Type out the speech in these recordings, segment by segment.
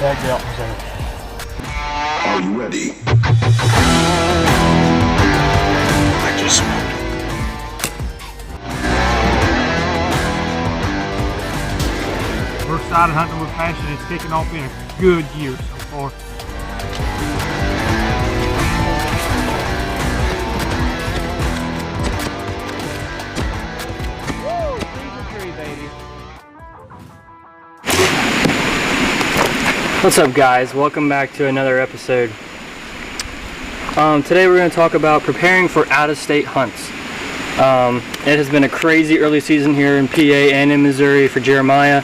Tags out reserve. Are you ready? I just smoked. We're excited hunting with passion. It's kicking off in a good year so far. Woo! Tree, baby. What's up, guys? Welcome back to another episode. Today we're going to talk about preparing for out-of-state hunts. It has been a crazy early season here in PA and in Missouri for Jeremiah.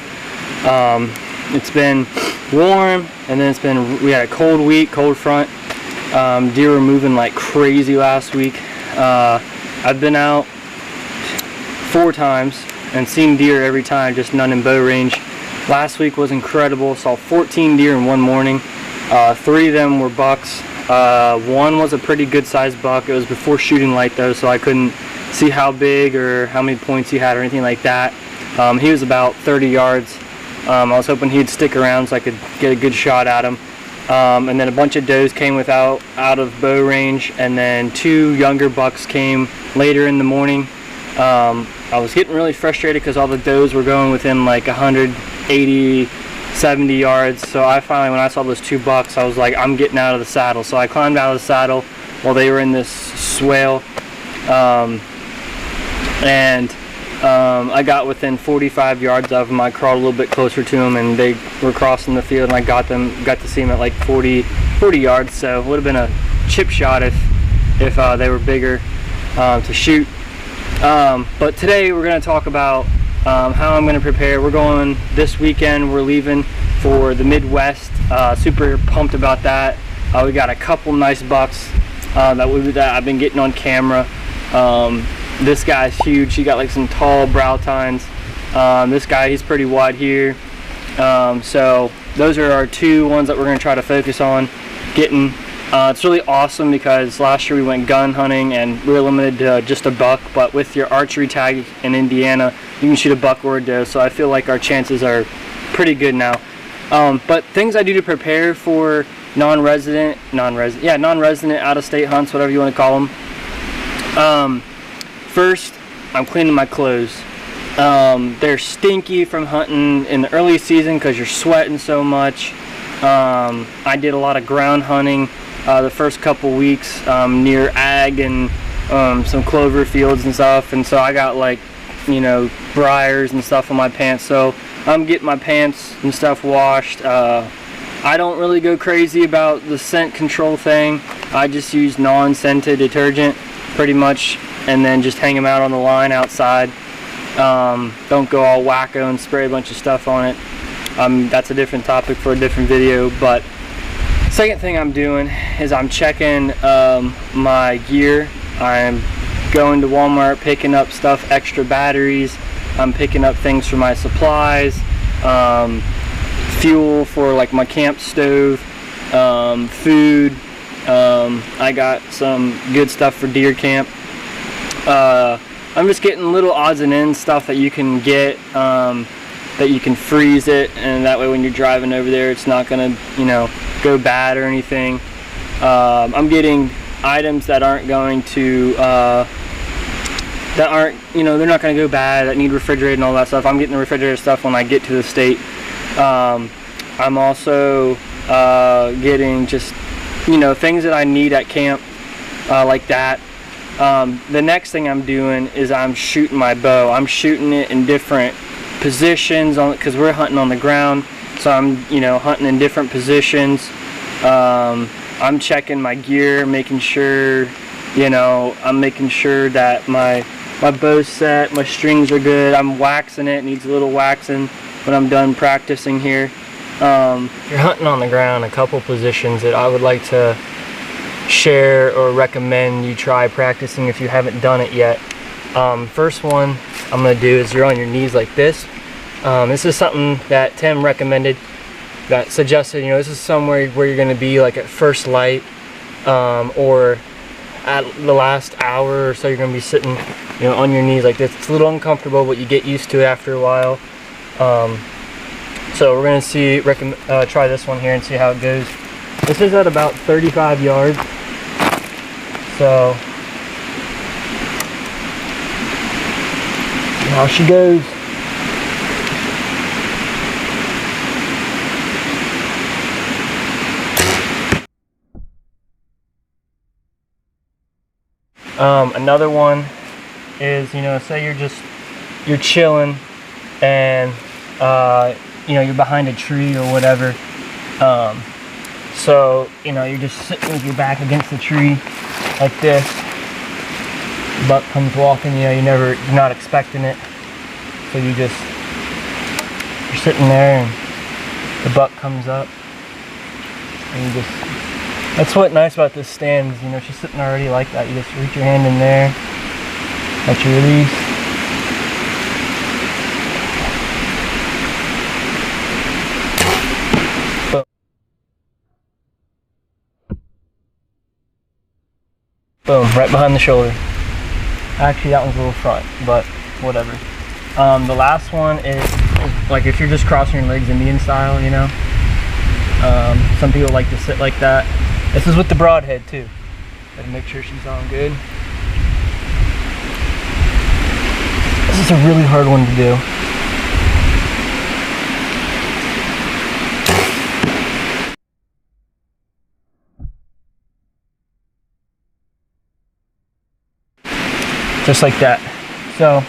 It's been warm, and then we had a cold week, cold front. Deer were moving like crazy last week. I've been out 4 times and seen deer every time, just none in bow range. Last week was incredible. Saw 14 deer in one morning. 3 of them were bucks. One was a pretty good sized buck. It was before shooting light though, so I couldn't see how big or how many points he had or anything like that. He was about 30 yards. I was hoping he'd stick around so I could get a good shot at him. And then a bunch of does came out of bow range, and then 2 younger bucks came later in the morning. I was getting really frustrated because all the does were going within like 180, 70 yards. So I finally, when I saw those 2 bucks, I was like, I'm getting out of the saddle. So I climbed out of the saddle while they were in this swale. I got within 45 yards of them. I crawled a little bit closer to them, and they were crossing the field, and I got to see them at like 40 yards. So it would have been a chip shot if they were bigger to shoot. But today we're going to talk about how I'm going to prepare. We're going this weekend. We're leaving for the Midwest. Super pumped about that. We got a couple nice bucks that I've been getting on camera. This guy's huge. He got like some tall brow tines. This guy, he's pretty wide here. So those are our 2 ones that we're going to try to focus on getting. It's really awesome because last year we went gun hunting and we were limited to just a buck, but with your archery tag in Indiana, you can shoot a buck or a doe, so I feel like our chances are pretty good now. But things I do to prepare for non-resident out-of-state hunts, whatever you want to call them. First, I'm cleaning my clothes. They're stinky from hunting in the early season because you're sweating so much. I did a lot of ground hunting the first couple weeks near ag and some clover fields and stuff, and so I got like, briars and stuff on my pants, so I'm getting my pants and stuff washed. I don't really go crazy about the scent control thing. I just use non-scented detergent pretty much, and then just hang them out on the line outside. Don't go all wacko and spray a bunch of stuff on it. That's a different topic for a different video. But second thing I'm doing is I'm checking my gear. I'm going to Walmart, picking up stuff, extra batteries. I'm picking up things for my supplies, fuel for like my camp stove, food. I got some good stuff for deer camp. I'm just getting little odds and ends stuff that you can get, that you can freeze it, and that way when you're driving over there it's not gonna go bad or anything. I'm getting items that aren't going to they're not going to go bad, that need refrigerated and all that stuff. I'm getting the refrigerated stuff when I get to the state. I'm also getting just things that I need at camp, like that. The next thing I'm doing is I'm shooting my bow. I'm shooting it in different positions because we're hunting on the ground, so I'm hunting in different positions. I'm checking my gear, making sure I'm making sure that my bow's set, my strings are good. I'm waxing it needs a little waxing when I'm done practicing here. If you're hunting on the ground, a couple positions that I would like to share or recommend you try practicing if you haven't done it yet. First one I'm going to do is you're on your knees like this. This is something that Tim recommended, that suggested, this is somewhere where you're going to be like at first light, or at the last hour or so. You're going to be sitting on your knees like this. It's a little uncomfortable, but you get used to it after a while. So we're gonna try this one here and see how it goes. This is at about 35 yards. So now she goes. Another one is, you know, say you're chilling and you know, you're behind a tree or whatever. So, you know, you're just sitting with your back against the tree like this. Buck comes walking, you know, you're not expecting it. So you're sitting there and the buck comes up and you that's what's nice about this stand is, you know, she's sitting already like that. You just reach your hand in there, let you release. Boom, right behind the shoulder. Actually, that one's a little front, but whatever. The last one is like if you're just crossing your legs Indian style, you know. Some people like to sit like that. This is with the broadhead too. Gotta make sure she's on good. This is a really hard one to do. Just like that. So,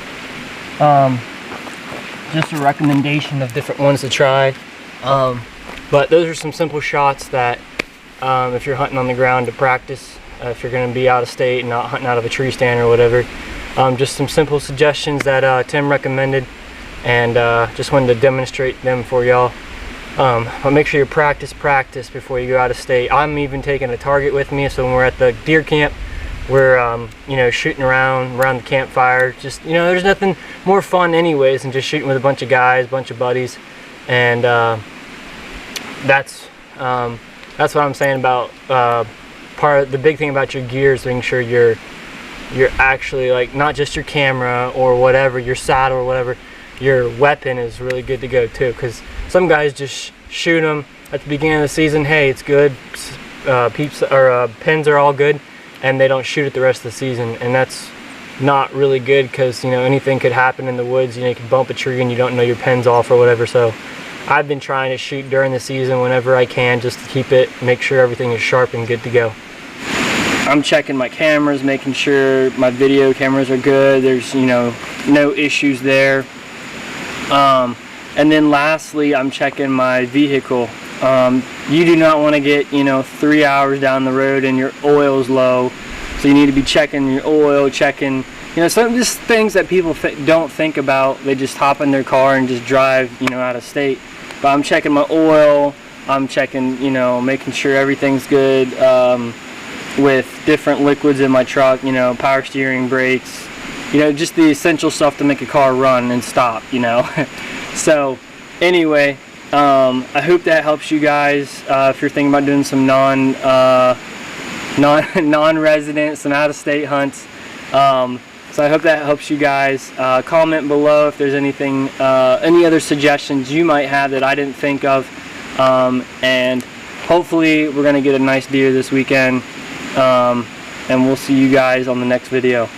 just a recommendation of different ones to try. But those are some simple shots that if you're hunting on the ground to practice, if you're going to be out of state and not hunting out of a tree stand or whatever. Just some simple suggestions that Tim recommended, and just wanted to demonstrate them for y'all. But make sure you practice before you go out of state. I'm even taking a target with me, so when we're at the deer camp, we're you know, shooting around the campfire. Just, you know, there's nothing more fun anyways than just shooting with a bunch of guys, bunch of buddies, and that's what I'm saying about the big thing about your gear is making sure you're actually, like, not just your camera or whatever, your saddle or whatever, your weapon is really good to go too, because some guys just shoot them at the beginning of the season. Hey, it's good, pins are all good, and they don't shoot it the rest of the season, and that's not really good, because, you know, anything could happen in the woods. You know, you can bump a tree and you don't know your pin's off or whatever. So I've been trying to shoot during the season whenever I can, just to keep it, make sure everything is sharp and good to go. I'm checking my cameras, making sure my video cameras are good. There's, you know, no issues there. And then lastly, I'm checking my vehicle. You do not want to get, you know, 3 hours down the road and your oil's low. So you need to be checking your oil, checking, you know, some just things that people don't think about. They just hop in their car and just drive, you know, out of state. But I'm checking my oil. I'm checking, you know, making sure everything's good with different liquids in my truck, you know, power steering, brakes, you know, just the essential stuff to make a car run and stop, you know. So anyway, I hope that helps you guys if you're thinking about doing some non-resident, some out-of-state hunts. So I hope that helps you guys. Comment below if there's anything, any other suggestions you might have that I didn't think of. And hopefully we're gonna get a nice deer this weekend. And we'll see you guys on the next video.